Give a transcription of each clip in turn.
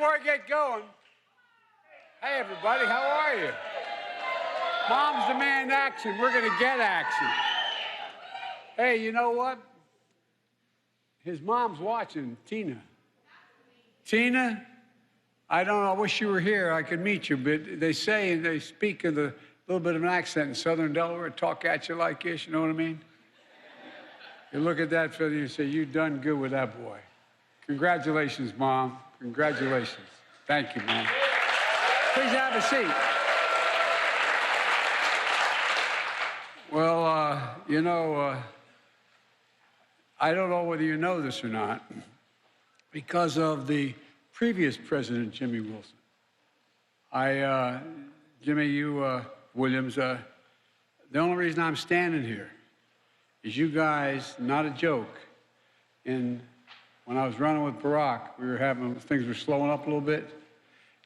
before I get going, hey, everybody, how are you? Moms demand action. We're going to get action. Hey, you know what? His mom's watching, Tina. Tina, I don't know, I wish you were here. I could meet you, but they say, and they speak with a little bit of an accent in southern Delaware, talk at you like this, you know what I mean? You look at that fella and you say, you done good with that boy. Congratulations, Mom. Congratulations. Thank you, man. Please have a seat. Well, you know, I don't know whether you know this or not, because of the previous president, Jimmy Wilson. Jimmy, Williams, the only reason I'm standing here is you guys, not a joke, when I was running with Barack, things were slowing up a little bit,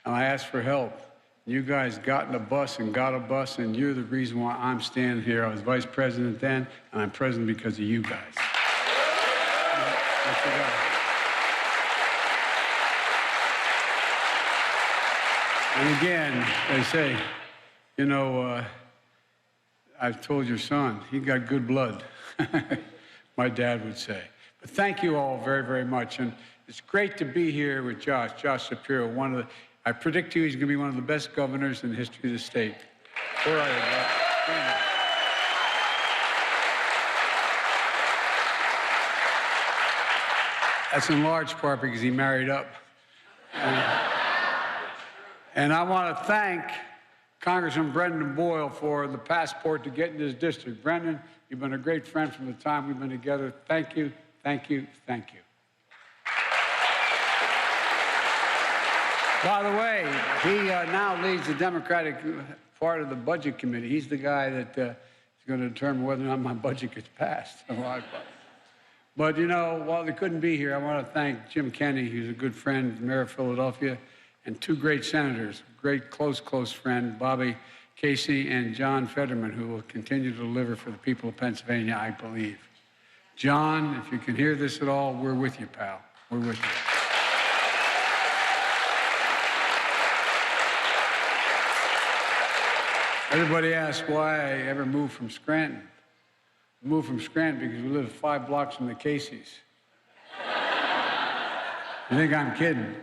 and I asked for help. You guys got in a bus, and you're the reason why I'm standing here. I was vice president then, and I'm president because of you guys. And again, they say, you know, I've told your son, he got good blood, my dad would say. But thank you all very, very much. And it's great to be here with Josh Shapiro, I predict he's going to be one of the best governors in the history of the state. Where are you, Josh? That's in large part because he married up. And I want to thank Congressman Brendan Boyle for the passport to get in this district. Brendan, you've been a great friend from the time we've been together. Thank you, thank you, thank you. By the way, he now leads the Democratic part of the Budget Committee. He's the guy that is going to determine whether or not my budget gets passed. But, you know, while they couldn't be here, I want to thank Jim Kenney, who's a good friend, mayor of Philadelphia, and two great senators, great close friend, Bobby Casey and John Fetterman, who will continue to deliver for the people of Pennsylvania, I believe. John, if you can hear this at all, we're with you, pal. We're with you. Everybody asks why I ever moved from Scranton. I moved from Scranton because we lived 5 blocks from the Caseys. You think I'm kidding?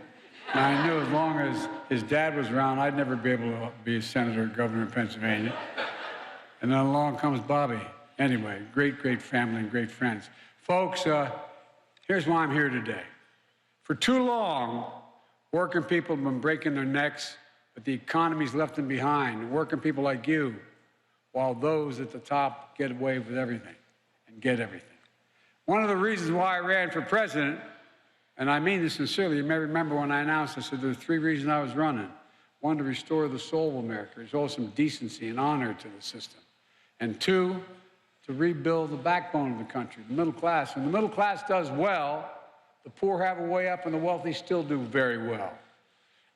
And I knew as long as his dad was around, I'd never be able to be a senator or governor of Pennsylvania. And then along comes Bobby. Anyway, great family and great friends. Folks, here's why I'm here today. For too long, working people have been breaking their necks, but the economy's left them behind. Working people like you, while those at the top get away with everything and get everything. One of the reasons why I ran for president, and I mean this sincerely, you may remember when I announced, I said there were 3 reasons I was running. 1, to restore the soul of America, restore some decency and honor to the system. And 2, to rebuild the backbone of the country, the middle class. When the middle class does well, the poor have a way up and the wealthy still do very well.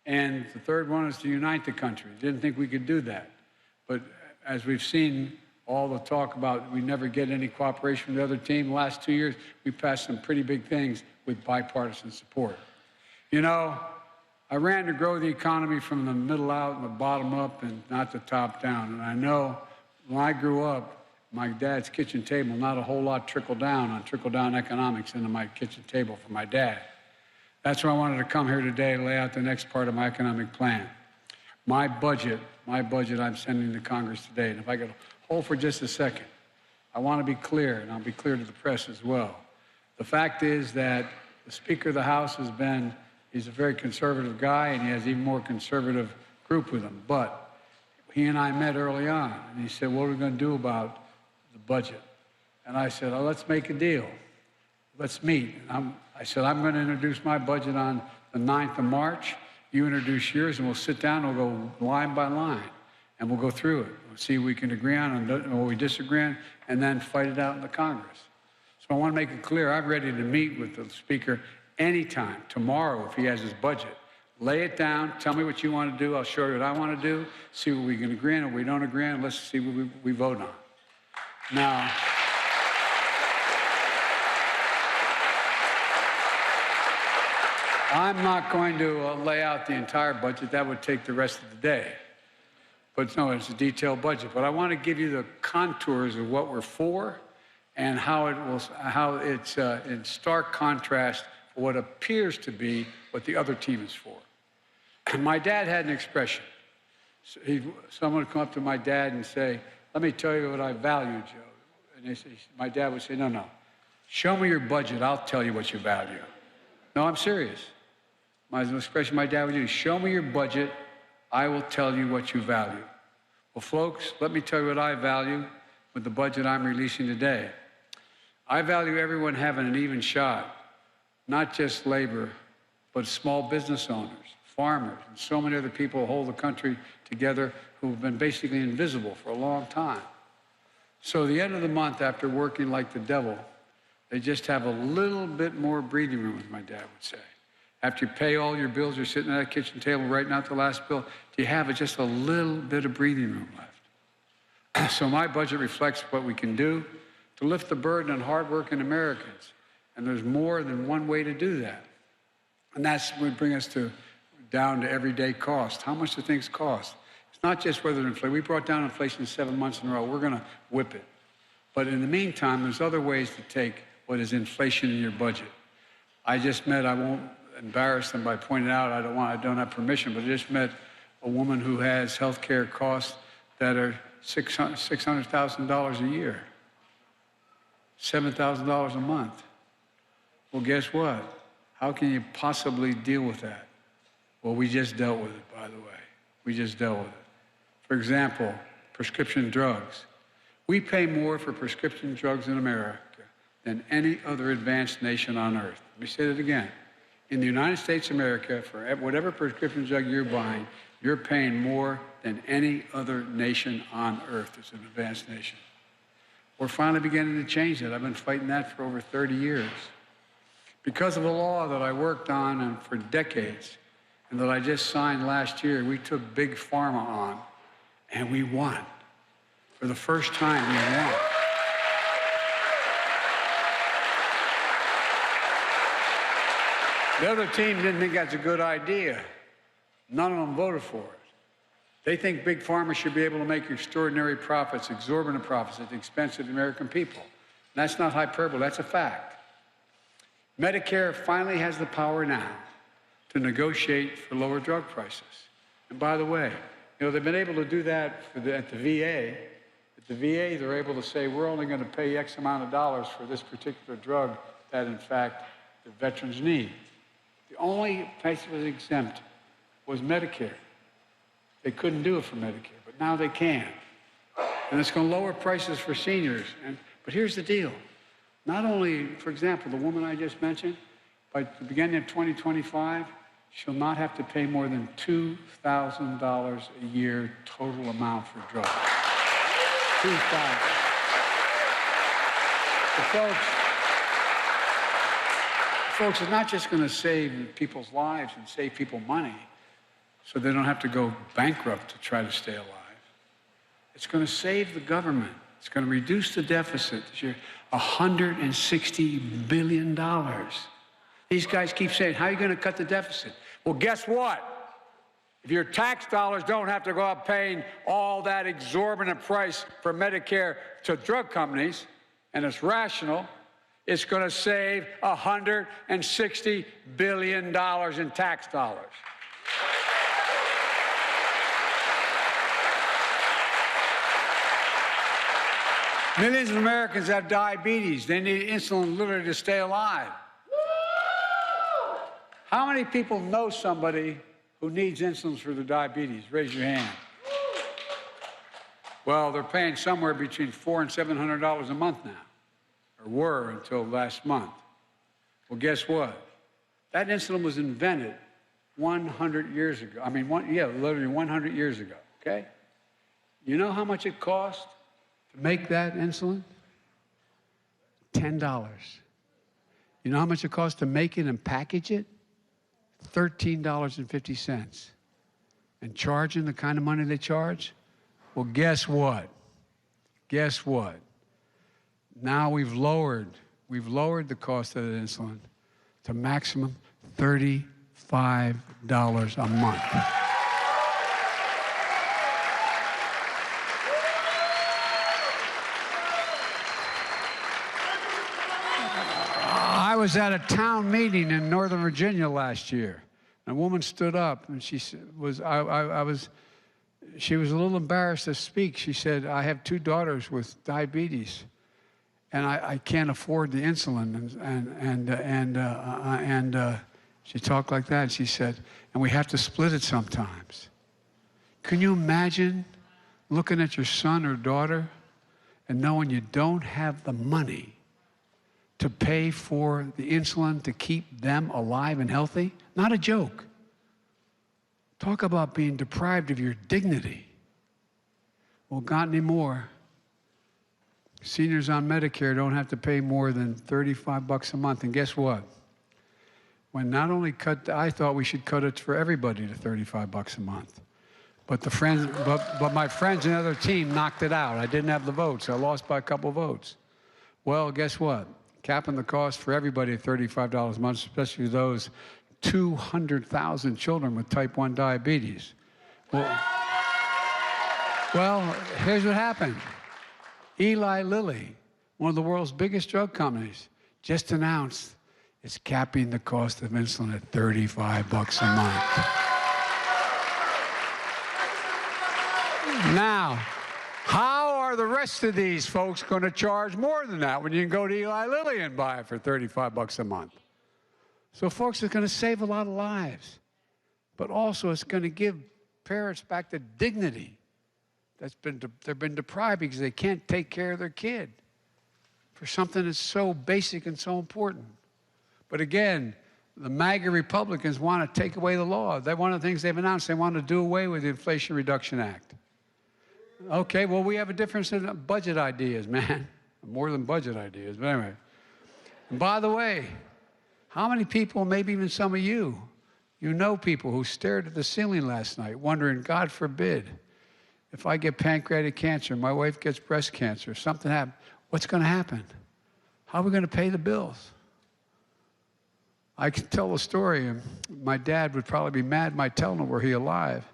And the 3rd one is to unite the country. Didn't think we could do that. But as we've seen all the talk about we never get any cooperation from the other team, the last 2 years, we passed some pretty big things with bipartisan support. You know, I ran to grow the economy from the middle out and the bottom up and not the top down. And I know when I grew up, my dad's kitchen table, not a whole lot trickled down economics into my kitchen table for my dad. That's why I wanted to come here today and lay out the next part of my economic plan. My budget I'm sending to Congress today. And if I could hold for just a second, I want to be clear, and I'll be clear to the press as well. The fact is that the Speaker of the House he's a very conservative guy, and he has even more conservative group with him. But he and I met early on, and he said, what are we going to do about the budget? And I said, oh, let's make a deal. Let's meet. I said, I'm going to introduce my budget on the 9th of March. You introduce yours, and we'll sit down and we'll go line by line, and we'll go through it. We'll see what we can agree on and what we disagree on, and then fight it out in the Congress. So I want to make it clear, I'm ready to meet with the Speaker anytime, tomorrow, if he has his budget. Lay it down, tell me what you want to do, I'll show you what I want to do, see what we can agree on, what we don't agree on, let's see what we vote on. Now, I'm not going to lay out the entire budget. That would take the rest of the day. But no, it's a detailed budget. But I want to give you the contours of what we're for and how it's in stark contrast for what appears to be what the other team is for. And my dad had an expression. Someone would come up to my dad and say, "Let me tell you what I value, Joe." And my dad would say, "No. Show me your budget. I'll tell you what you value." No, I'm serious. My expression my dad would use, "Show me your budget. I will tell you what you value." Well, folks, let me tell you what I value with the budget I'm releasing today. I value everyone having an even shot, not just labor, but small business owners, farmers, and so many other people who hold the country together who have been basically invisible for a long time. So at the end of the month, after working like the devil, they just have a little bit more breathing room, as my dad would say. After you pay all your bills, you're sitting at that kitchen table writing out the last bill, do you have just a little bit of breathing room left? So my budget reflects what we can do to lift the burden on hardworking Americans. And there's more than one way to do that. And that's would bring us down to everyday cost. How much do things cost? It's not just whether inflation. We brought down inflation 7 months in a row. We're going to whip it. But in the meantime, there's other ways to take what is inflation in your budget. I won't embarrass them by pointing out, I don't have permission, but I just met a woman who has health care costs that are $600,000 a year, $7,000 a month. Well, guess what? How can you possibly deal with that? Well, we just dealt with it, by the way. We just dealt with it. For example, prescription drugs. We pay more for prescription drugs in America than any other advanced nation on earth. Let me say that again. In the United States of America, for whatever prescription drug you're buying, you're paying more than any other nation on earth as an advanced nation. We're finally beginning to change that. I've been fighting that for over 30 years. Because of a law that I worked on and for decades and that I just signed last year, we took Big Pharma on, and we won. For the first time, we won. The other team didn't think that's a good idea. None of them voted for it. They think Big Pharma should be able to make extraordinary profits, exorbitant profits at the expense of the American people. And that's not hyperbole, that's a fact. Medicare finally has the power now to negotiate for lower drug prices. And by the way, they've been able to do that at the VA. At the VA, they're able to say, we're only going to pay X amount of dollars for this particular drug that, in fact, the veterans need. The only place that was exempt was Medicare. They couldn't do it for Medicare, but now they can. And it's going to lower prices for seniors. But here's the deal. Not only, for example, the woman I just mentioned, by the beginning of 2025, she'll not have to pay more than $2,000 a year total amount for drugs. $2,000. So folks, it's not just going to save people's lives and save people money so they don't have to go bankrupt to try to stay alive. It's going to save the government. It's going to reduce the deficit this year, $160 billion. These guys keep saying, how are you going to cut the deficit? Well, guess what? If your tax dollars don't have to go up paying all that exorbitant price for Medicare to drug companies, and it's rational, it's going to save $160 billion in tax dollars. Millions of Americans have diabetes. They need insulin literally to stay alive. How many people know somebody who needs insulin for their diabetes? Raise your hand. Well, they're paying somewhere between $400 and $700 a month now, or were until last month. Well, guess what? That insulin was invented 100 years ago. Literally 100 years ago, okay? You know how much it cost to make that insulin? $10. You know how much it costs to make it and package it? $13.50. And charging the kind of money they charge? Well, guess what? Guess what? Now we've lowered the cost of the insulin to maximum $30 $35 a month. I was at a town meeting in Northern Virginia last year. A woman stood up, and she was a little embarrassed to speak. She said, "I have 2 daughters with diabetes, and I can't afford the insulin." And she talked like that. And she said, "And we have to split it sometimes." Can you imagine looking at your son or daughter and knowing you don't have the money to pay for the insulin to keep them alive and healthy? Not a joke. Talk about being deprived of your dignity. Well, not anymore. Seniors on Medicare don't have to pay more than $35 a month. And guess what? When not only I thought we should cut it for everybody to $35 a month. But my friends and other team knocked it out. I didn't have the votes. I lost by a couple votes. Well, guess what? Capping the cost for everybody at $35 a month, especially those 200,000 children with type 1 diabetes. Well, here's what happened. Eli Lilly, one of the world's biggest drug companies, just announced it's capping the cost of insulin at $35 a month. Now, how are the rest of these folks going to charge more than that when you can go to Eli Lilly and buy it for $35 a month? So, folks, it's going to save a lot of lives, but also it's going to give parents back the dignity they've been deprived because they can't take care of their kid for something that's so basic and so important. But again, the MAGA Republicans want to take away the law. One of the things they've announced, they want to do away with the Inflation Reduction Act. Okay, well, we have a difference in budget ideas, man. More than budget ideas, but anyway. And by the way, how many people, maybe even some of you know people who stared at the ceiling last night wondering, God forbid, if I get pancreatic cancer, my wife gets breast cancer, something happens, what's going to happen? How are we going to pay the bills? I can tell a story, and my dad would probably be mad my telling him were he alive.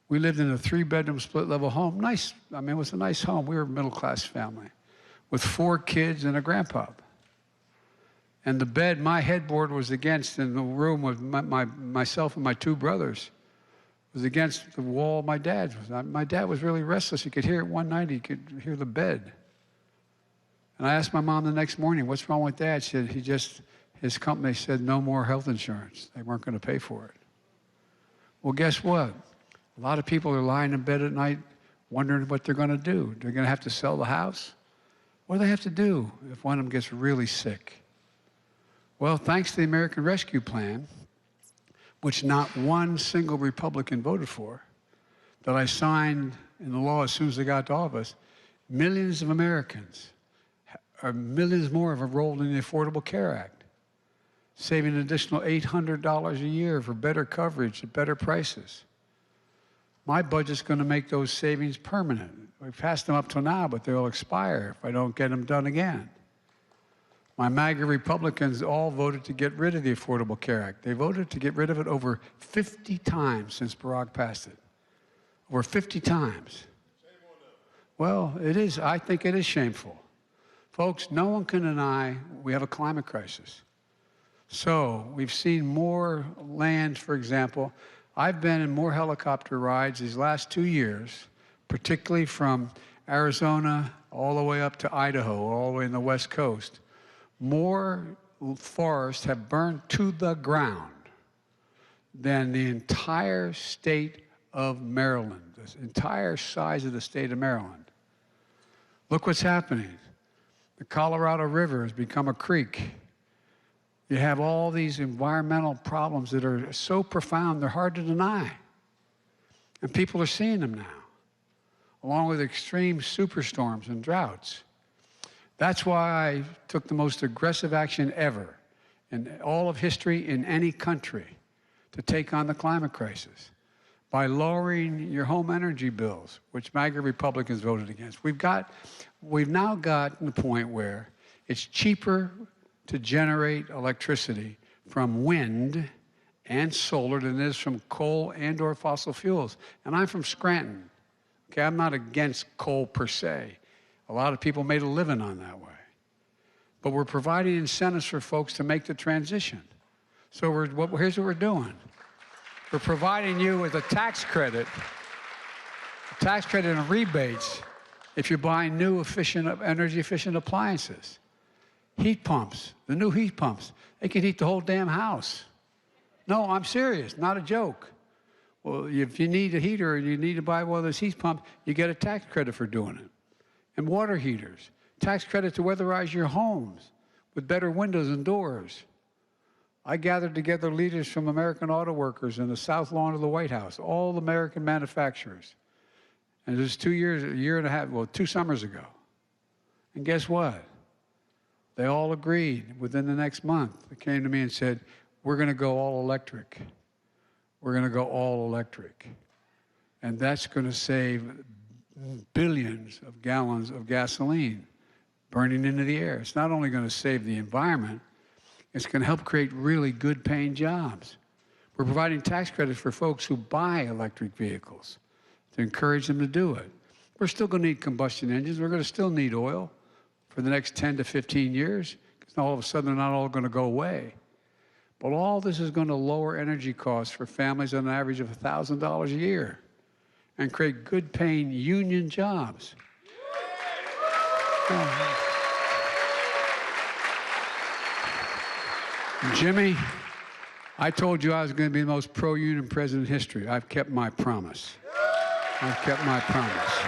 We lived in a 3-bedroom split-level home. Nice, I mean, it was a nice home. We were a middle-class family with 4 kids and a grandpa. And the bed my headboard was against in the room with myself and my 2 brothers was against the wall my dad's was. My dad was really restless. You could hear it one night. He could hear the bed. And I asked my mom the next morning, what's wrong with Dad? She said, his company said no more health insurance. They weren't going to pay for it. Well, guess what? A lot of people are lying in bed at night wondering what they're going to do. They're going to have to sell the house? What do they have to do if one of them gets really sick? Well, thanks to the American Rescue Plan, which not one single Republican voted for, that I signed in the law as soon as I got to office, millions of Americans, or millions more have enrolled in the Affordable Care Act, saving an additional $800 a year for better coverage at better prices. My budget's going to make those savings permanent. We've passed them up till now, but they'll expire if I don't get them done again. My MAGA Republicans all voted to get rid of the Affordable Care Act. They voted to get rid of it over 50 times since Barack passed it. Over 50 times. Well, it is. I think it is shameful. Folks, no one can deny we have a climate crisis. So we've seen more land, for example. I've been in more helicopter rides these last 2 years, particularly from Arizona all the way up to Idaho, all the way in the West Coast. More forests have burned to the ground than the entire state of Maryland, the entire size of the state of Maryland. Look what's happening. The Colorado River has become a creek. You have all these environmental problems that are so profound, they're hard to deny. And people are seeing them now, along with extreme superstorms and droughts. That's why I took the most aggressive action ever in all of history in any country to take on the climate crisis by lowering your home energy bills, which MAGA Republicans voted against. We've now gotten to the point where it's cheaper to generate electricity from wind and solar than it is from coal and or fossil fuels. And I'm from Scranton. Okay, I'm not against coal per se. A lot of people made a living on that way. But we're providing incentives for folks to make the transition. So here's what we're doing. We're providing you with a tax credit and rebates if you're buying new energy-efficient appliances. Heat pumps, the new heat pumps, they can heat the whole damn house. No, I'm serious, not a joke. Well, if you need a heater and you need to buy one of those heat pumps, you get a tax credit for doing it. And water heaters, tax credit to weatherize your homes with better windows and doors. I gathered together leaders from American Auto Workers in the South Lawn of the White House, all American manufacturers. And it was 2 years, a year and a half, well, 2 summers ago. And guess what? They all agreed within the next month. They came to me and said, we're going to go all electric. We're going to go all electric. And that's going to save billions of gallons of gasoline burning into the air. It's not only going to save the environment, it's going to help create really good paying jobs. We're providing tax credits for folks who buy electric vehicles to encourage them to do it. We're still going to need combustion engines. We're going to still need oil for the next 10 to 15 years, because all of a sudden they're not all going to go away. But all this is going to lower energy costs for families on an average of $1,000 a year and create good paying union jobs. Jimmy, I told you I was going to be the most pro-union president in history. I've kept my promise. I've kept my promise.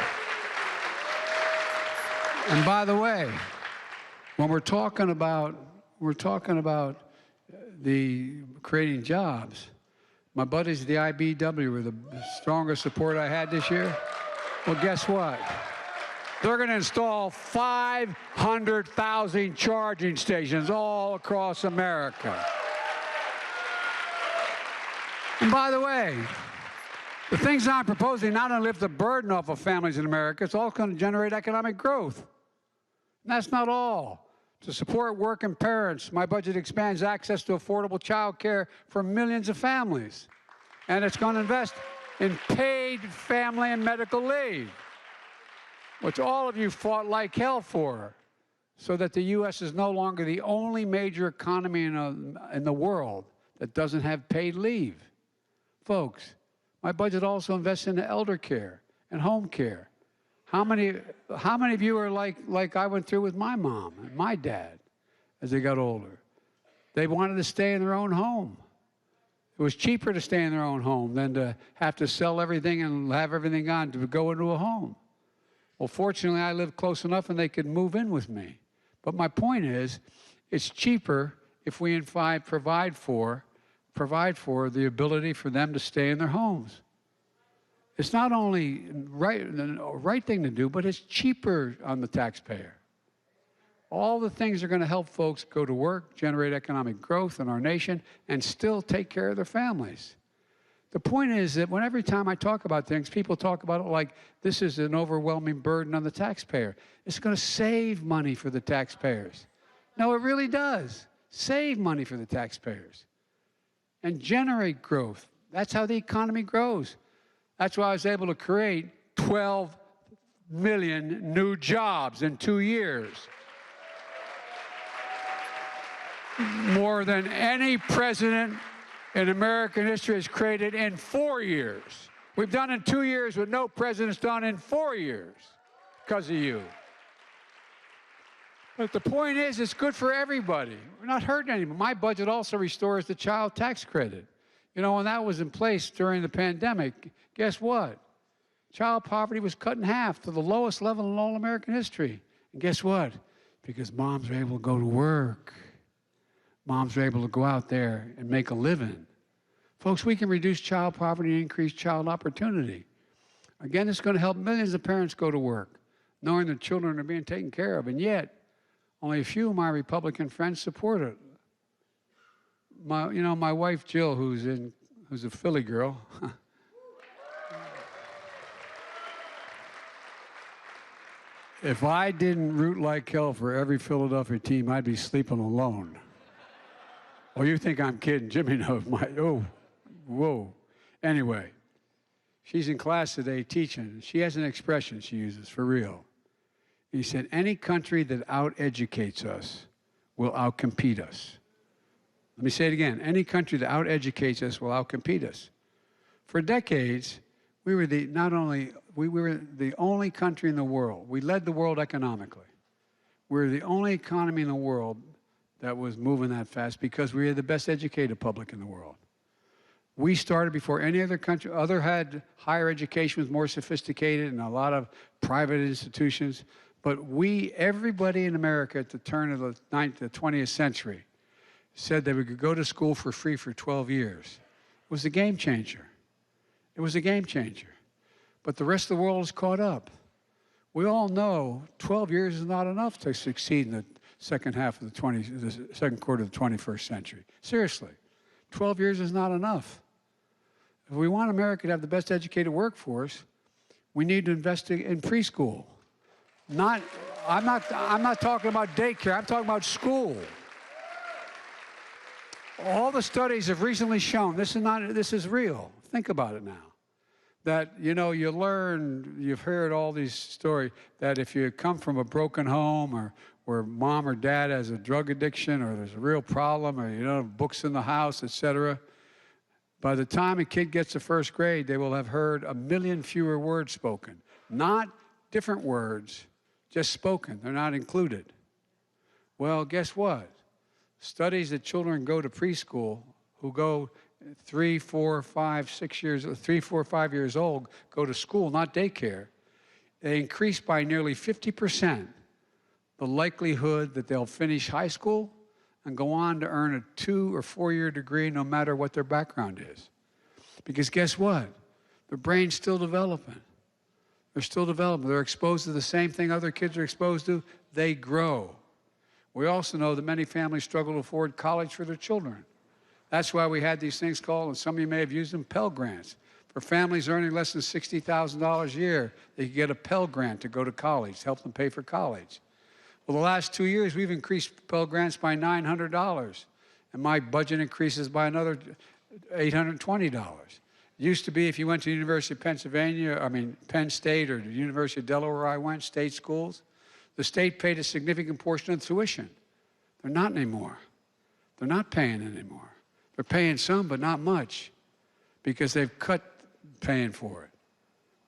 And by the way, when we're talking about the creating jobs, my buddies at the IBW were the strongest support I had this year. Well, guess what? They're going to install 500,000 charging stations all across America. And by the way, the things I'm proposing not only lift the burden off of families in America, it's also going to generate economic growth. And that's not all. To support working parents, my budget expands access to affordable child care for millions of families. And it's going to invest in paid family and medical leave, which all of you fought like hell for, so that the U.S. is no longer the only major economy in the world that doesn't have paid leave. Folks, my budget also invests in elder care and home care. How many of you are like I went through with my mom and my dad as they got older? They wanted to stay in their own home. It was cheaper to stay in their own home than to have to sell everything and have everything gone to go into a home. Well, fortunately, I lived close enough and they could move in with me. But my point is, it's cheaper if we provide for the ability for them to stay in their homes. It's not only the right thing to do, but it's cheaper on the taxpayer. All the things are going to help folks go to work, generate economic growth in our nation, and still take care of their families. The point is that every time I talk about things, people talk about it like this is an overwhelming burden on the taxpayer. It's going to save money for the taxpayers. No, it really does. Save money for the taxpayers and generate growth. That's how the economy grows. That's why I was able to create 12 million new jobs in 2 years. More than any president in American history has created in 4 years. We've done in 2 years what no president's done in 4 years because of you. But the point is, it's good for everybody. We're not hurting anyone. My budget also restores the child tax credit. You know, when that was in place during the pandemic, guess what? Child poverty was cut in half to the lowest level in all American history. And guess what? Because moms were able to go to work. Moms are able to go out there and make a living. Folks, we can reduce child poverty and increase child opportunity. Again, it's going to help millions of parents go to work, knowing their children are being taken care of. And yet, only a few of my Republican friends support it. My wife, Jill, who's a Philly girl, if I didn't root like hell for every Philadelphia team, I'd be sleeping alone. Oh, you think I'm kidding? Jimmy knows whoa. Anyway, she's in class today teaching. She has an expression she uses for real. He said, any country that out-educates us will outcompete us. Let me say it again. Any country that out-educates us will outcompete us. For decades, we were the only country in the world. We led the world economically. We were the only economy in the world that was moving that fast because we were the best educated public in the world. We started before any other country. Other had higher education, was more sophisticated, and a lot of private institutions. But everybody in America at the turn of the 20th century said that we could go to school for free for 12 years. It was a game changer. It was a game changer. But the rest of the world has caught up. We all know 12 years is not enough to succeed in the second quarter of the 21st century. Seriously, 12 years is not enough. If we want America to have the best educated workforce, we need to invest in preschool. I'm not talking about daycare, I'm talking about school. All the studies have recently shown, this is real. Think about it now. That, you've heard all these stories that if you come from a broken home or where mom or dad has a drug addiction or there's a real problem or, books in the house, etc., by the time a kid gets to first grade, they will have heard 1 million fewer words spoken. Not different words, just spoken. They're not included. Well, guess what? Studies that children go to preschool who go 3, 4, 5, 6 years, 3, 4, 5 years old, go to school, not daycare, they increase by nearly 50% the likelihood that they'll finish high school and go on to earn a 2 or 4 year degree no matter what their background is. Because guess what? Their brain's still developing. They're still developing. They're exposed to the same thing other kids are exposed to. They grow. We also know that many families struggle to afford college for their children. That's why we had these things called, and some of you may have used them, Pell Grants. For families earning less than $60,000 a year, they could get a Pell Grant to go to college, to help them pay for college. Well, the last 2 years, we've increased Pell Grants by $900, and my budget increases by another $820. It used to be if you went to the University of Penn State, or the University of Delaware where I went, state schools, the state paid a significant portion of the tuition. They're not anymore. They're not paying anymore. They're paying some, but not much, because they've cut paying for it.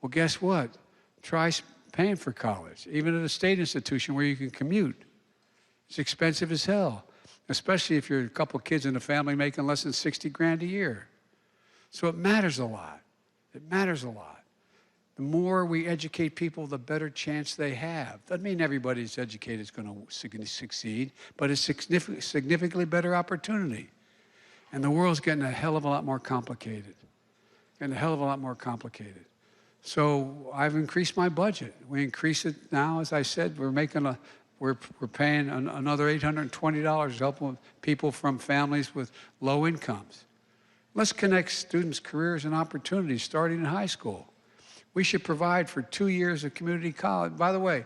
Well, guess what? Try paying for college, even at a state institution where you can commute. It's expensive as hell, especially if you're a couple kids in a family making less than 60 grand a year. So it matters a lot. It matters a lot. The more we educate people, the better chance they have. Doesn't mean everybody that's educated is going to succeed, but it's a significantly better opportunity. And the world's getting a hell of a lot more complicated. Getting a hell of a lot more complicated. So I've increased my budget. We increase it now, as I said, we're paying another $820 to help people from families with low incomes. Let's connect students' careers and opportunities starting in high school. We should provide for 2 years of community college. By the way,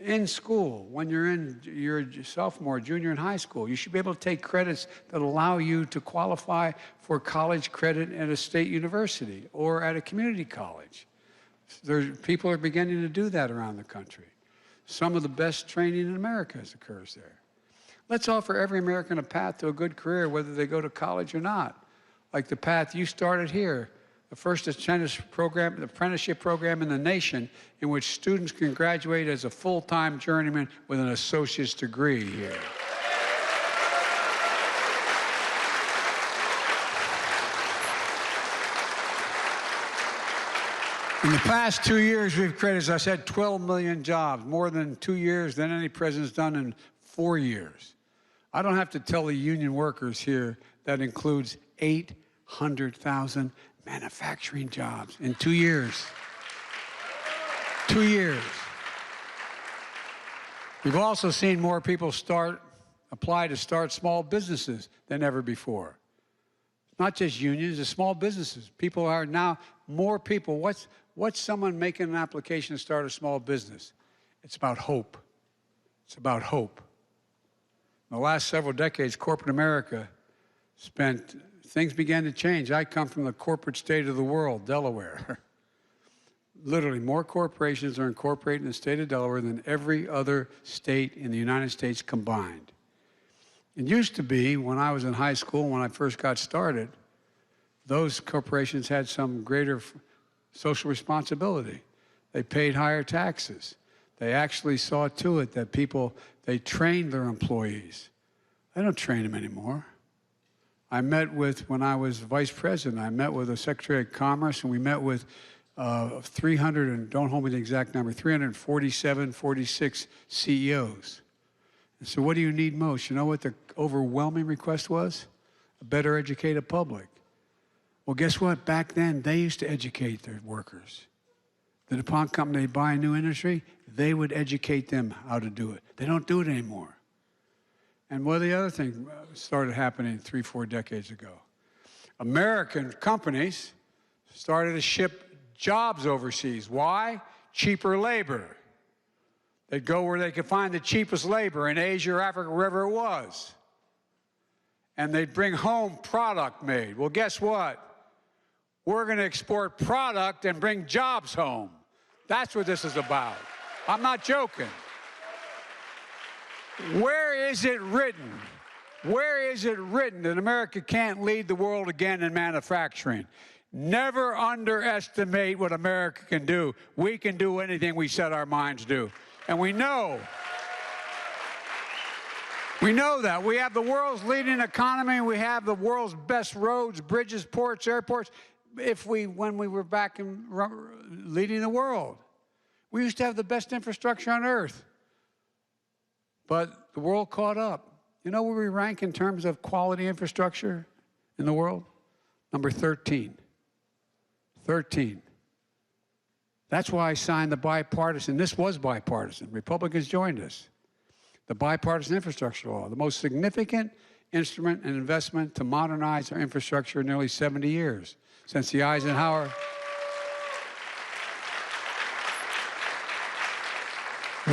in school, when you're a sophomore, junior in high school, you should be able to take credits that allow you to qualify for college credit at a state university or at a community college. People are beginning to do that around the country. Some of the best training in America occurs there. Let's offer every American a path to a good career, whether they go to college or not. Like the path you started here, the first apprenticeship program in the nation in which students can graduate as a full-time journeyman with an associate's degree here. In the past 2 years, we've created, as I said, 12 million jobs, more than 2 years than any president's done in 4 years. I don't have to tell the union workers here that includes 800,000 manufacturing jobs in 2 years. 2 years. We've also seen more people apply to start small businesses than ever before. Not just unions, it's small businesses. People are now, more people, what's someone making an application to start a small business? It's about hope. It's about hope. In the last several decades, corporate America spent things began to change. I come from the corporate state of the world, Delaware. Literally, more corporations are incorporated in the state of Delaware than every other state in the United States combined. It used to be, when I was in high school, when I first got started, those corporations had some greater social responsibility. They paid higher taxes. They actually saw to it that they trained their employees. They don't train them anymore. I met with, when I was vice president, I met with the Secretary of Commerce, and we met with 300, and don't hold me to the exact number, 347, 46 CEOs. And so what do you need most? You know what the overwhelming request was? A better educated public. Well, guess what? Back then, they used to educate their workers. The DuPont company, they buy a new industry, they would educate them how to do it. They don't do it anymore. And well, the other thing started happening 3-4 decades ago. American companies started to ship jobs overseas. Why? Cheaper labor. They'd go where they could find the cheapest labor in Asia or Africa, wherever it was. And they'd bring home product made. Well, guess what? We're going to export product and bring jobs home. That's what this is about. I'm not joking. Where is it written? Where is it written that America can't lead the world again in manufacturing? Never underestimate what America can do. We can do anything we set our minds to. And we know that. We have the world's leading economy. We have the world's best roads, bridges, ports, airports. When we were back in leading the world, we used to have the best infrastructure on earth. But the world caught up. You know where we rank in terms of quality infrastructure in the world? Number 13. 13. That's why I signed the bipartisan. This was bipartisan. Republicans joined us. The bipartisan infrastructure law, the most significant instrument and investment to modernize our infrastructure in nearly 70 years, since the Eisenhower.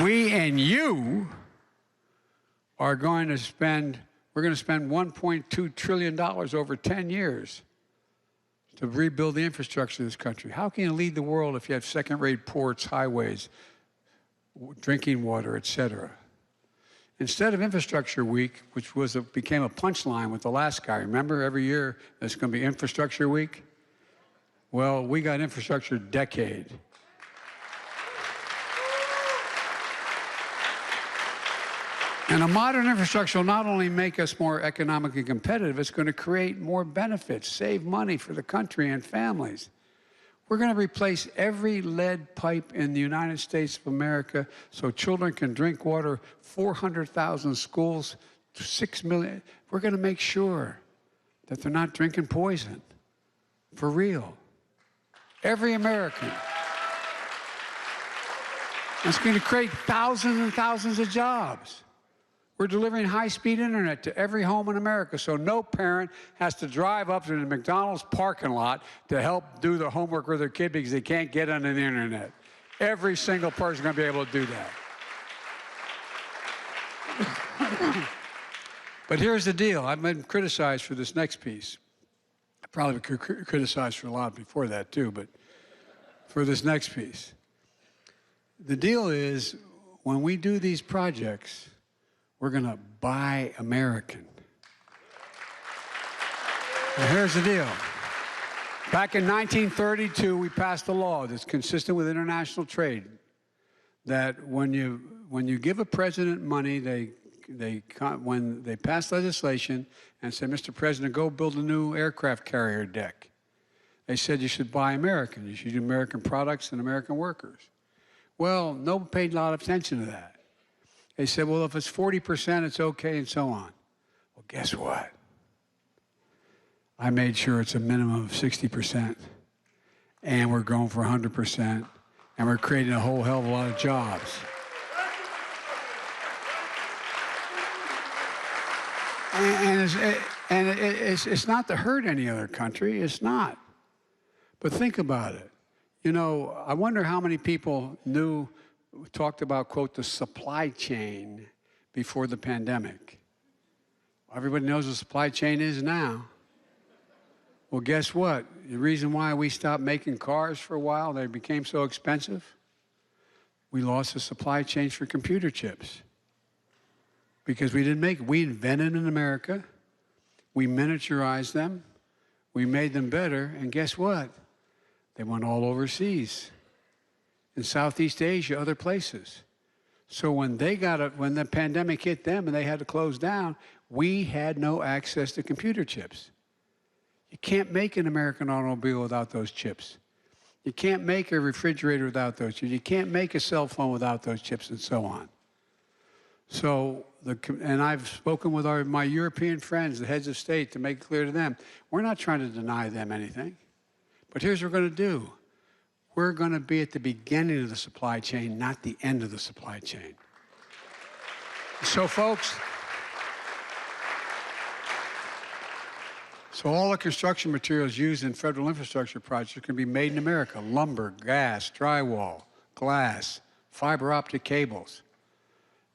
We and you are going to spend, we're going to spend $1.2 trillion over 10 years to rebuild the infrastructure of this country. How can you lead the world if you have second-rate ports, highways, drinking water, et cetera? Instead of Infrastructure Week, which became a punchline with the last guy, remember every year there's going to be Infrastructure Week? Well, we got Infrastructure Decade. And a modern infrastructure will not only make us more economically competitive, it's going to create more benefits, save money for the country and families. We're going to replace every lead pipe in the United States of America so children can drink water, 400,000 schools, 6 million. We're going to make sure that they're not drinking poison, for real. Every American. It's going to create thousands and thousands of jobs. We're delivering high-speed internet to every home in America, so no parent has to drive up to the McDonald's parking lot to help do their homework with their kid because they can't get on the internet. Every single person is going to be able to do that. But here's the deal. I've been criticized for this next piece. I probably been criticized for a lot before that, too, but for this next piece. The deal is, when we do these projects, we're going to buy American. Now, here's the deal. Back in 1932, we passed a law that's consistent with international trade that when you give a president money, when they pass legislation and say, Mr. President, go build a new aircraft carrier deck, they said you should buy American. You should use American products and American workers. Well, no one paid a lot of attention to that. They said, well, if it's 40%, it's okay, and so on. Well, guess what? I made sure it's a minimum of 60%, and we're going for 100%, and we're creating a whole hell of a lot of jobs. And it's not to hurt any other country. It's not. But think about it. You know, I wonder how many people talked about, quote, the supply chain before the pandemic. Everybody knows what the supply chain is now. Well, guess what? The reason why we stopped making cars for a while, they became so expensive, we lost the supply chain for computer chips. Because we didn't make it. We invented in America, we miniaturized them, we made them better, and guess what? They went all overseas, in Southeast Asia, other places. So when the pandemic hit them and they had to close down, we had no access to computer chips. You can't make an American automobile without those chips. You can't make a refrigerator without those chips. You can't make a cell phone without those chips, and so on. So, and I've spoken with my European friends, the heads of state, to make it clear to them, we're not trying to deny them anything. But here's what we're going to do. We're going to be at the beginning of the supply chain, not the end of the supply chain. So, folks, all the construction materials used in federal infrastructure projects can be made in America. Lumber, gas, drywall, glass, fiber optic cables.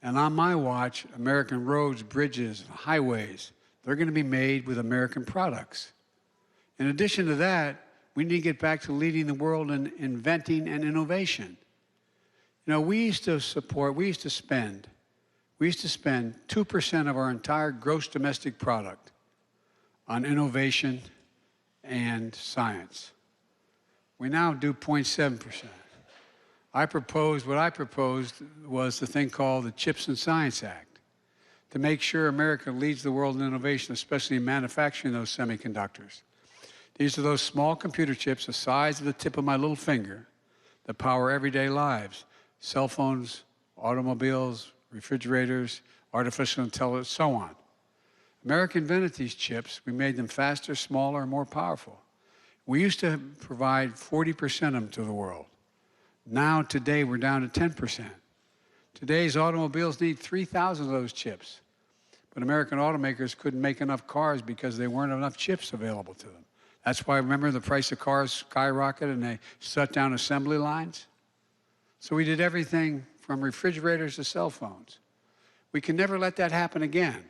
And on my watch, American roads, bridges, highways, they're going to be made with American products. In addition to that, we need to get back to leading the world in inventing and innovation. You know, we used to spend 2% of our entire gross domestic product on innovation and science. We now do 0.7%. What I proposed was the thing called the CHIPS and Science Act, to make sure America leads the world in innovation, especially in manufacturing those semiconductors. These are those small computer chips the size of the tip of my little finger that power everyday lives: cell phones, automobiles, refrigerators, artificial intelligence, so on. America invented these chips. We made them faster, smaller, and more powerful. We used to provide 40% of them to the world. Now, today, we're down to 10%. Today's automobiles need 3,000 of those chips. But American automakers couldn't make enough cars because there weren't enough chips available to them. That's why, remember, the price of cars skyrocketed and they shut down assembly lines? So we did everything from refrigerators to cell phones. We can never let that happen again.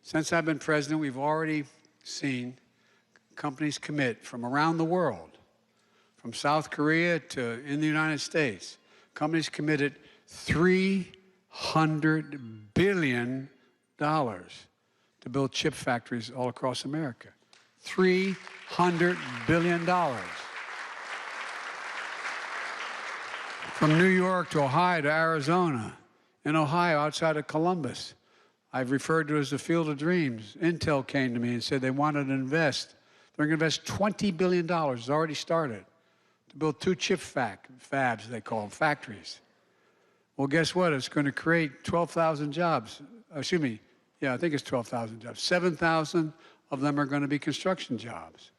Since I've been president, we've already seen companies commit from around the world, from South Korea to in the United States, companies committed $300 billion to build chip factories all across America. $300 billion. From New York to Ohio to Arizona, in Ohio outside of Columbus, I've referred to as the Field of Dreams. Intel came to me and said they wanted to invest. They're going to invest $20 billion, it's already started, to build 2 chip fabs, they call them, factories. Well, guess what? It's going to create 12,000 jobs. Excuse me, yeah, I think it's 12,000 jobs. 7,000 of them are going to be construction jobs.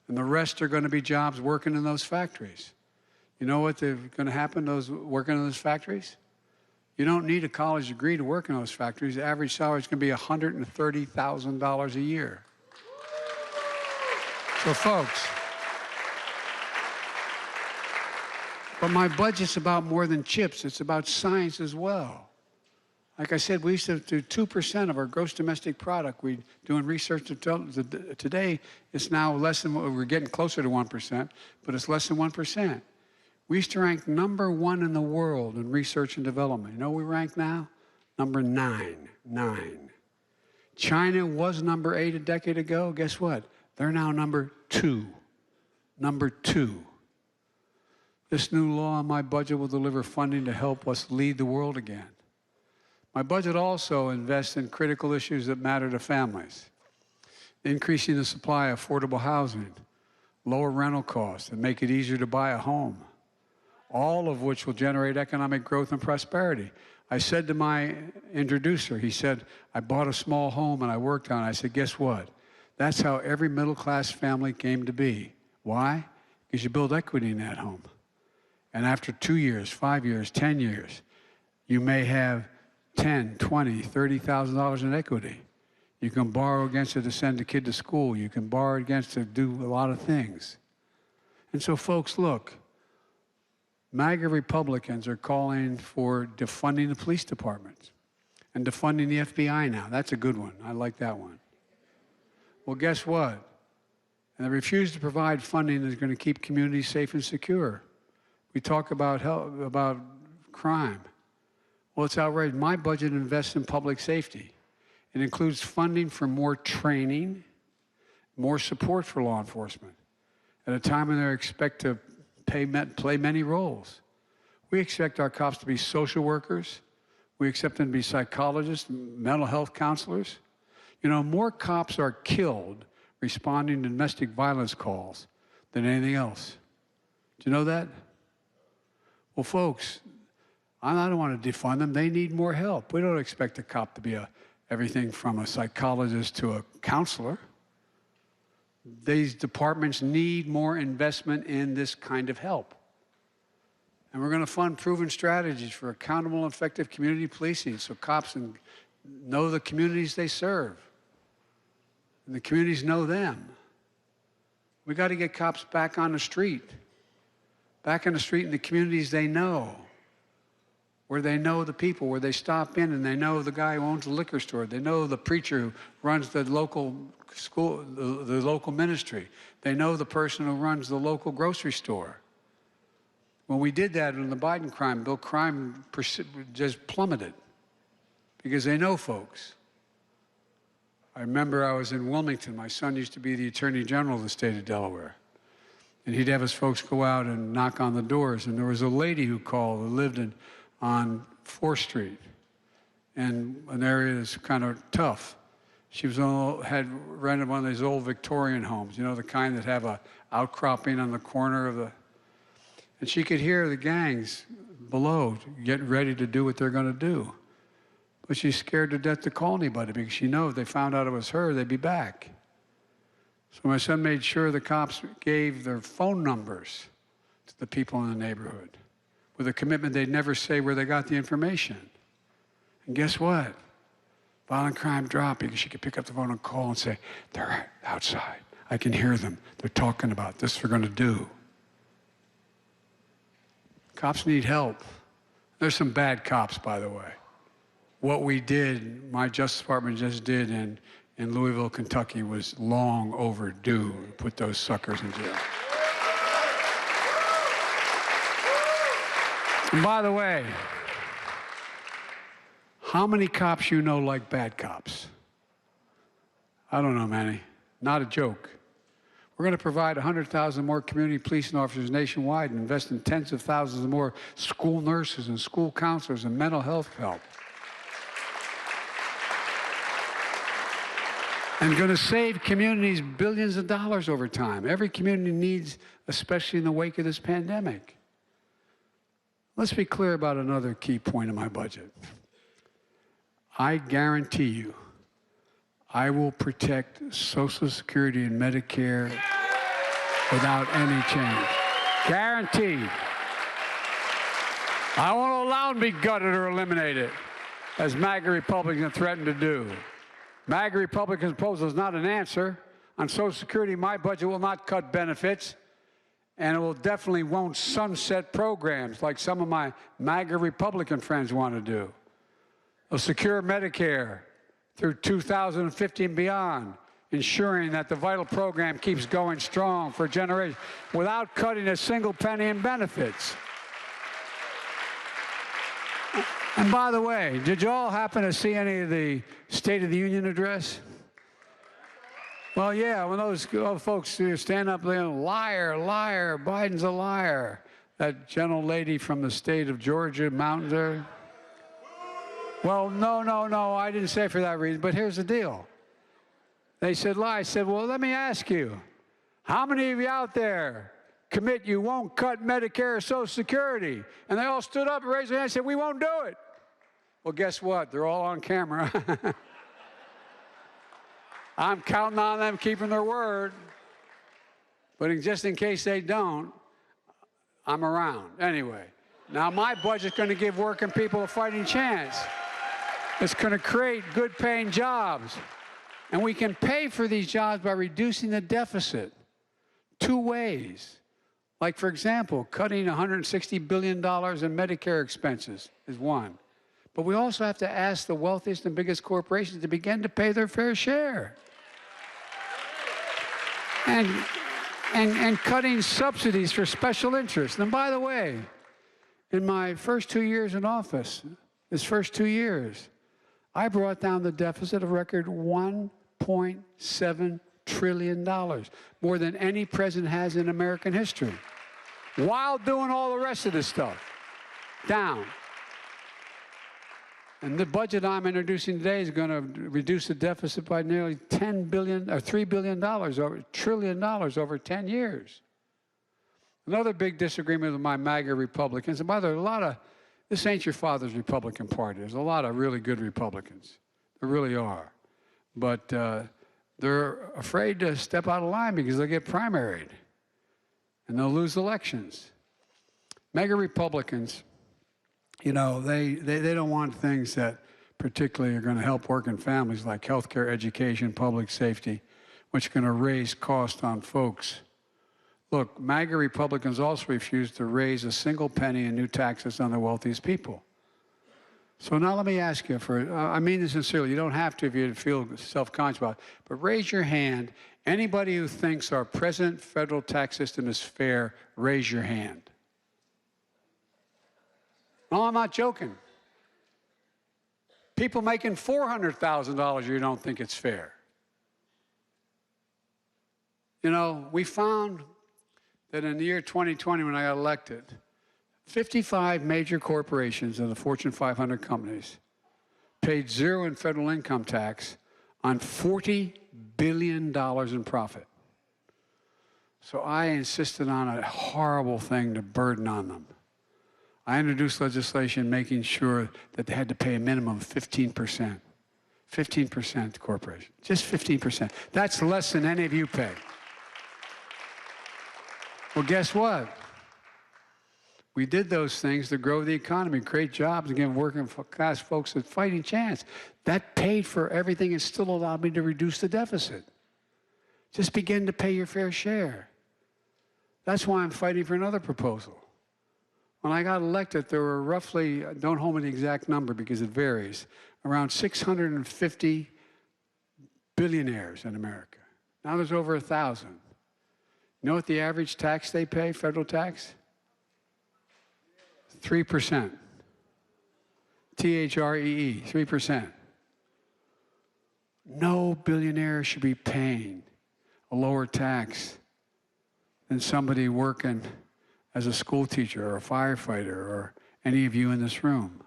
And the rest are going to be jobs working in those factories. You know what's going to happen to those working in those factories? You don't need a college degree to work in those factories. The average salary is going to be $130,000 a year. So, folks, but my budget's about more than chips. It's about science as well. Like I said, we used to do 2% of our gross domestic product. We're doing research today. It's now less than, we're getting closer to 1%, but it's less than 1%. We used to rank #1 in the world in research and development. You know what we rank now? Number 9. China was number 8 a decade ago. Guess what? They're now number 2. Number 2. This new law on my budget will deliver funding to help us lead the world again. My budget also invests in critical issues that matter to families: increasing the supply of affordable housing, lower rental costs, and make it easier to buy a home, all of which will generate economic growth and prosperity. I said to my introducer, he said, I bought a small home and I worked on it. I said, guess what? That's how every middle-class family came to be. Why? Because you build equity in that home. And after 2 years, 5 years, 10 years, you may have $10,000, $20,000, $30,000 in equity. You can borrow against it to send a kid to school. You can borrow against it to do a lot of things. And so, folks, look, MAGA Republicans are calling for defunding the police departments and defunding the FBI now. That's a good one. I like that one. Well, guess what? And they refuse to provide funding that's going to keep communities safe and secure. We talk about crime. Well, it's outrageous. My budget invests in public safety. It includes funding for more training, more support for law enforcement, at a time when they expect to play many roles. We expect our cops to be social workers. We expect them to be psychologists, mental health counselors. You know, more cops are killed responding to domestic violence calls than anything else. Do you know that? Well, folks, I don't want to defund them. They need more help. We don't expect a cop to be everything from a psychologist to a counselor. These departments need more investment in this kind of help. And we're going to fund proven strategies for accountable and effective community policing so cops know the communities they serve. And the communities know them. We got to get cops back on the street. Back on the street in the communities they know. Where they know the people, where they stop in and they know the guy who owns the liquor store. They know the preacher who runs the local school, the local ministry. They know the person who runs the local grocery store. When we did that in the Biden crime bill, crime just plummeted because they know folks. I remember I was in Wilmington. My son used to be the Attorney General of the state of Delaware. And he'd have his folks go out and knock on the doors. And there was a lady who called who lived on 4th Street in an area that's kind of tough. She had rented one of these old Victorian homes, you know, the kind that have a outcropping on the corner of the... And she could hear the gangs below getting ready to do what they're going to do. But she's scared to death to call anybody because she knows if they found out it was her, they'd be back. So my son made sure the cops gave their phone numbers to the people in the neighborhood with a commitment they'd never say where they got the information. And guess what? Violent crime dropped because she could pick up the phone and call and say, they're outside. I can hear them. They're talking about this we're going to do. Cops need help. There's some bad cops, by the way. What we did, my Justice Department just did in Louisville, Kentucky, was long overdue to put those suckers in jail. And by the way, how many cops you know like bad cops? I don't know many. Not a joke. We're going to provide 100,000 more community policing officers nationwide and invest in tens of thousands of more school nurses and school counselors and mental health help. And going to save communities billions of dollars over time. Every community needs, especially in the wake of this pandemic. Let's be clear about another key point of my budget. I guarantee you, I will protect Social Security and Medicare without any change. Guaranteed. I won't allow them to be gutted or eliminated, as MAGA Republicans threaten to do. MAGA Republicans' proposal is not an answer. On Social Security, my budget will not cut benefits, and it will definitely won't sunset programs like some of my MAGA Republican friends want to do. It'll secure Medicare through 2050 and beyond, ensuring that the vital program keeps going strong for generations without cutting a single penny in benefits. And by the way, did you all happen to see any of the State of the Union address? Well, yeah, when those folks stand up there, liar, liar, Biden's a liar. That gentle lady from the state of Georgia, mountains there. Well, no, I didn't say it for that reason, but here's the deal. They said lie. I said, well, let me ask you, how many of you out there commit you won't cut Medicare or Social Security? And they all stood up and raised their hand and said, we won't do it. Well, guess what? They're all on camera. I'm counting on them keeping their word. But just in case they don't, I'm around. Anyway, now my budget's going to give working people a fighting chance. It's going to create good-paying jobs. And we can pay for these jobs by reducing the deficit 2 ways. Like, for example, cutting $160 billion in Medicare expenses is one. But we also have to ask the wealthiest and biggest corporations to begin to pay their fair share. and, and cutting subsidies for special interests. And by the way, in my first 2 years in office, his first 2 years, I brought down the deficit a record $1.7 trillion, more than any president has in American history, while doing all the rest of this stuff. Down. And the budget I'm introducing today is going to reduce the deficit by nearly $10 billion, or $3 billion, over $1 trillion over 10 years. Another big disagreement with my MAGA Republicans, and by the way, this ain't your father's Republican Party. There's a lot of really good Republicans. There really are. But they're afraid to step out of line because they'll get primaried and they'll lose elections. MAGA Republicans, you know, they don't want things that particularly are going to help working families like healthcare, education, public safety, which are going to raise costs on folks. Look, MAGA Republicans also refuse to raise a single penny in new taxes on the wealthiest people. So now let me ask you, I mean this sincerely, you don't have to if you feel self-conscious about it, but raise your hand. Anybody who thinks our present federal tax system is fair, raise your hand. No, I'm not joking. People making $400,000, you don't think it's fair. You know, we found that in the year 2020, when I got elected, 55 major corporations of the Fortune 500 companies paid zero in federal income tax on $40 billion in profit. So I insisted on a horrible thing to burden on them. I introduced legislation making sure that they had to pay a minimum of 15%. 15% corporation, just 15%. That's less than any of you pay. Well, guess what? We did those things to grow the economy, create jobs, and give working class folks a fighting chance. That paid for everything and still allowed me to reduce the deficit. Just begin to pay your fair share. That's why I'm fighting for another proposal. When I got elected, there were roughly, don't hold me to the exact number because it varies, around 650 billionaires in America. Now there's over 1,000. You know what the average tax they pay, federal tax? 3%. T-H-R-E-E, 3%. No billionaire should be paying a lower tax than somebody working as a school teacher or a firefighter or any of you in this room.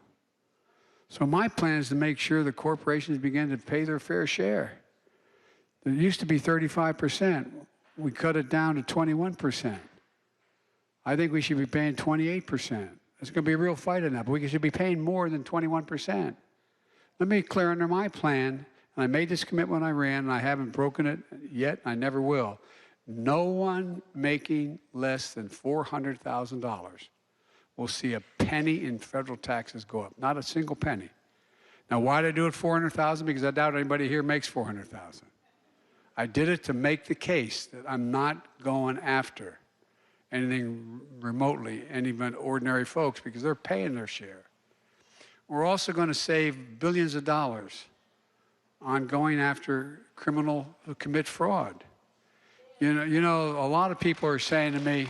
So my plan is to make sure the corporations begin to pay their fair share. There used to be 35%. We cut it down to 21%. I think we should be paying 28%. There's going to be a real fight on that, but we should be paying more than 21%. Let me be clear, under my plan, and I made this commitment when I ran, and I haven't broken it yet, and I never will. No one making less than $400,000 will see a penny in federal taxes go up, not a single penny. Now, why did I do it $400,000? Because I doubt anybody here makes $400,000. I did it to make the case that I'm not going after anything remotely, even ordinary folks, because they're paying their share. We're also going to save billions of dollars on going after criminals who commit fraud. You know, a lot of people are saying to me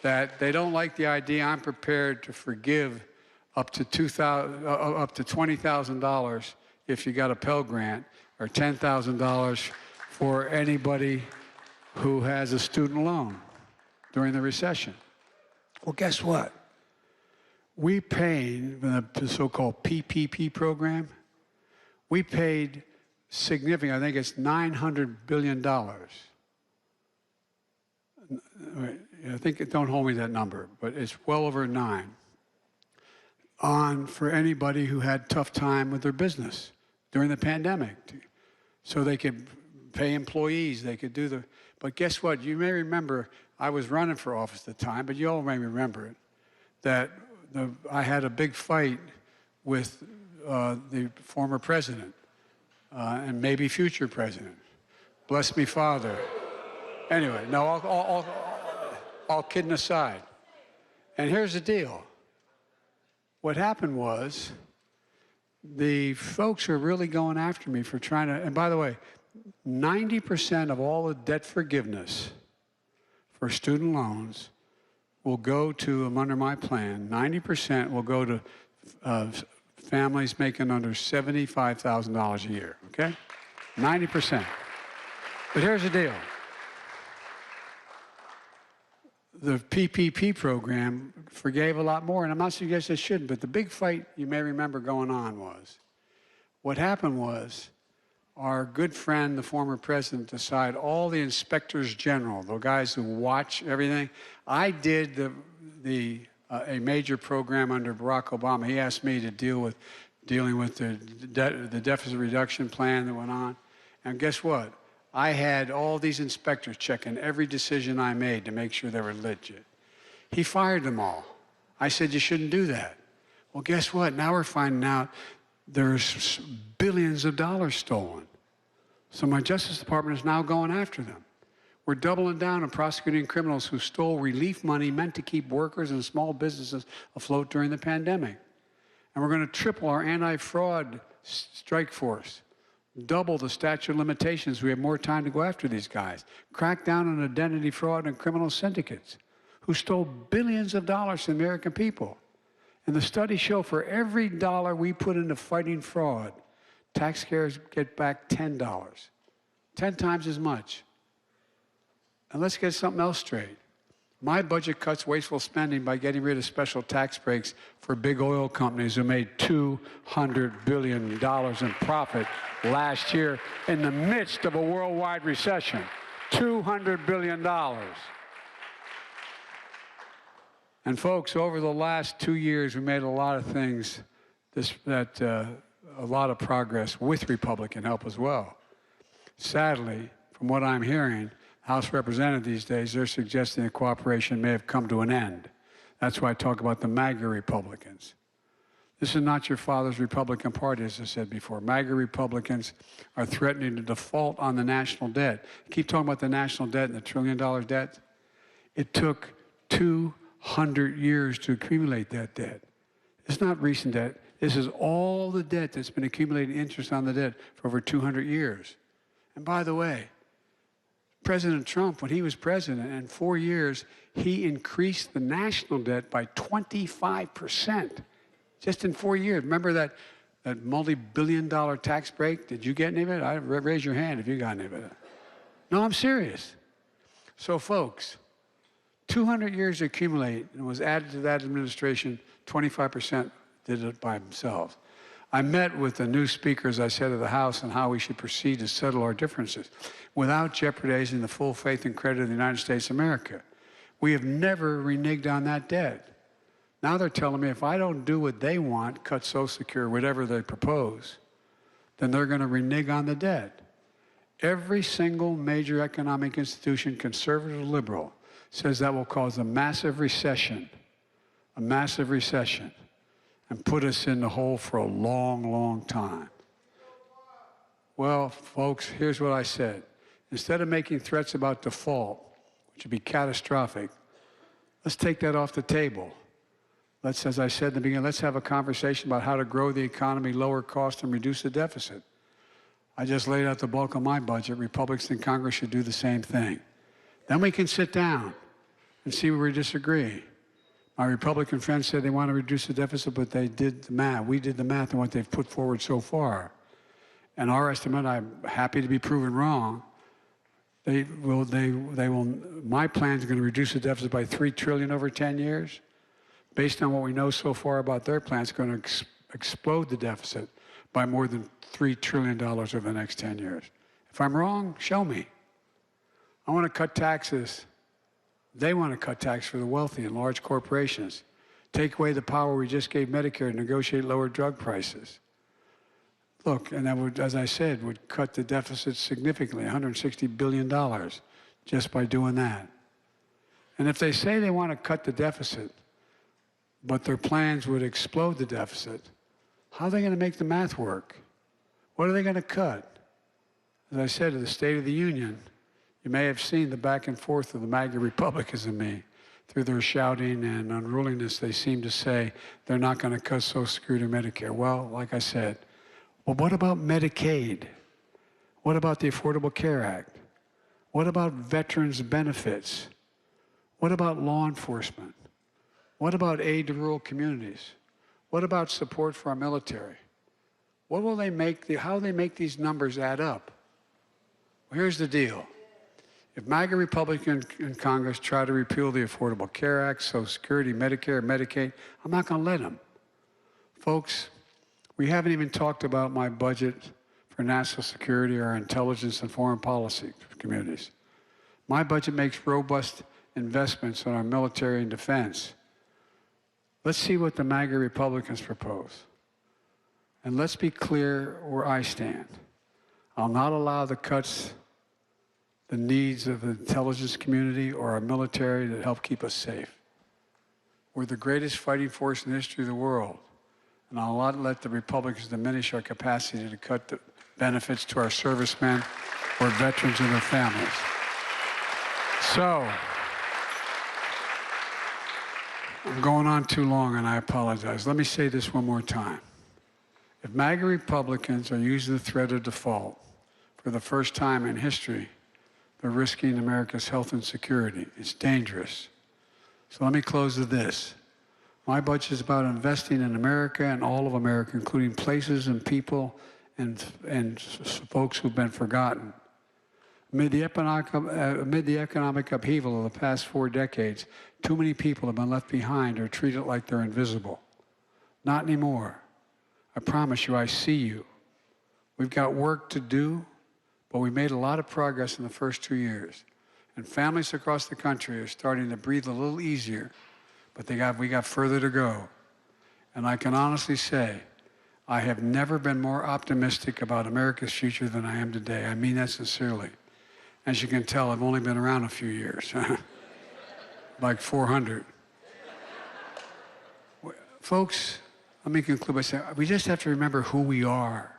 that they don't like the idea I'm prepared to forgive up to $20,000 if you got a Pell Grant, or $10,000 for anybody who has a student loan during the recession. Well, guess what? We paid the so-called PPP program. We paid significant, I think it's $900 billion. I think, don't hold me that number, but it's well over 9 for anybody who had tough time with their business during the pandemic. So they could pay employees, they could do but guess what? You may remember, I was running for office at the time, but you all may remember it, that I had a big fight with the former president and maybe future president. Bless me, Father. Anyway, no, all kidding aside. And here's the deal. What happened was, the folks are really going after me for trying to, and by the way, 90% of all the debt forgiveness for student loans will go to, under my plan, 90% will go to families making under $75,000 a year, okay? 90%. But here's the deal. The PPP program forgave a lot more, and I'm not suggesting it shouldn't, but the big fight you may remember going on was, what happened was, our good friend, the former president, decided all the inspectors general, the guys who watch everything. I did a major program under Barack Obama. He asked me to dealing with the deficit reduction plan that went on. And guess what? I had all these inspectors checking every decision I made to make sure they were legit. He fired them all. I said, you shouldn't do that. Well, guess what? Now we're finding out there's billions of dollars stolen. So my Justice Department is now going after them. We're doubling down on prosecuting criminals who stole relief money meant to keep workers and small businesses afloat during the pandemic. And we're going to triple our anti-fraud strike force, double the statute of limitations. We have more time to go after these guys. Crack down on identity fraud and criminal syndicates who stole billions of dollars from the American people. And the studies show for every dollar we put into fighting fraud, taxpayers get back $10, 10 times as much. And let's get something else straight. My budget cuts wasteful spending by getting rid of special tax breaks for big oil companies who made $200 billion in profit last year in the midst of a worldwide recession. $200 billion. And folks, over the last 2 years, we made a lot of things, a lot of progress with Republican help as well. Sadly, from what I'm hearing, House of Representatives these days, they're suggesting that cooperation may have come to an end. That's why I talk about the MAGA Republicans. This is not your father's Republican Party, as I said before. MAGA Republicans are threatening to default on the national debt. Keep talking about the national debt and the $1 trillion debt. It took 200 years to accumulate that debt. It's not recent debt. This is all the debt that's been accumulating interest on the debt for over 200 years. And by the way, President Trump, when he was president, in 4 years, he increased the national debt by 25%, just in 4 years. Remember that multi-billion-dollar tax break? Did you get any of it? Raise your hand if you got any of it. No, I'm serious. So, folks, 200 years to accumulate, and was added to that administration, 25% did it by themselves. I met with the new speaker, as I said, of the House on how we should proceed to settle our differences without jeopardizing the full faith and credit of the United States of America. We have never reneged on that debt. Now they're telling me if I don't do what they want, cut Social Security, whatever they propose, then they're going to renege on the debt. Every single major economic institution, conservative or liberal, says that will cause a massive recession, and put us in the hole for a long, long time. Well, folks, here's what I said. Instead of making threats about default, which would be catastrophic, let's take that off the table. Let's, as I said in the beginning, let's have a conversation about how to grow the economy, lower costs, and reduce the deficit. I just laid out the bulk of my budget. Republicans in Congress should do the same thing. Then we can sit down and see where we disagree. My Republican friends said they want to reduce the deficit, but they did the math. We did the math on what they've put forward so far. And our estimate, I'm happy to be proven wrong, my plan is going to reduce the deficit by $3 trillion over 10 years. Based on what we know so far about their plan, it's going to explode the deficit by more than $3 trillion over the next 10 years. If I'm wrong, show me. I want to cut taxes. They want to cut tax for the wealthy and large corporations. Take away the power we just gave Medicare to negotiate lower drug prices. Look, and that would, as I said, would cut the deficit significantly, $160 billion, just by doing that. And if they say they want to cut the deficit, but their plans would explode the deficit, how are they going to make the math work? What are they going to cut? As I said at the State of the Union, you may have seen the back and forth of the MAGA Republicans and me. Through their shouting and unruliness, they seem to say they're not going to cut Social Security or Medicare. Well, like I said, well, what about Medicaid? What about the Affordable Care Act? What about veterans' benefits? What about law enforcement? What about aid to rural communities? What about support for our military? What will they make, how will they make these numbers add up? Well, here's the deal. If MAGA Republicans in Congress try to repeal the Affordable Care Act, Social Security, Medicare, Medicaid, I'm not going to let them. Folks, we haven't even talked about my budget for national security or intelligence and foreign policy communities. My budget makes robust investments in our military and defense. Let's see what the MAGA Republicans propose. And let's be clear where I stand. I'll not allow the cuts, the needs of the intelligence community or our military that help keep us safe. We're the greatest fighting force in the history of the world, and I'll not let the Republicans diminish our capacity to cut the benefits to our servicemen or veterans and their families. So, I'm going on too long, and I apologize. Let me say this one more time. If MAGA Republicans are using the threat of default for the first time in history, they're risking America's health and security. It's dangerous. So let me close with this. My budget is about investing in America and all of America, including places and people and folks who've been forgotten. Amid the economic upheaval of the past 4 decades, too many people have been left behind or treated like they're invisible. Not anymore. I promise you, I see you. We've got work to do, but we made a lot of progress in the first 2 years. And families across the country are starting to breathe a little easier, but we got further to go. And I can honestly say, I have never been more optimistic about America's future than I am today. I mean that sincerely. As you can tell, I've only been around a few years, like 400. Folks, let me conclude by saying, we just have to remember who we are.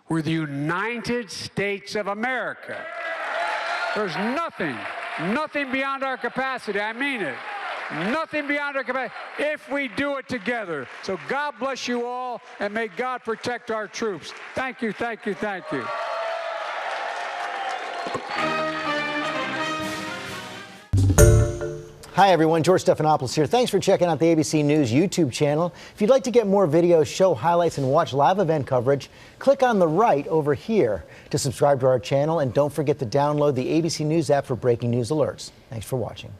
We're the United States of America. There's nothing beyond our capacity. I mean it. Nothing beyond our capacity if we do it together. So God bless you all, and may God protect our troops. Thank you, thank you, thank you. Hi everyone, George Stephanopoulos here. Thanks for checking out the ABC News YouTube channel. If you'd like to get more videos, show highlights, and watch live event coverage, click on the right over here to subscribe to our channel, and don't forget to download the ABC News app for breaking news alerts. Thanks for watching.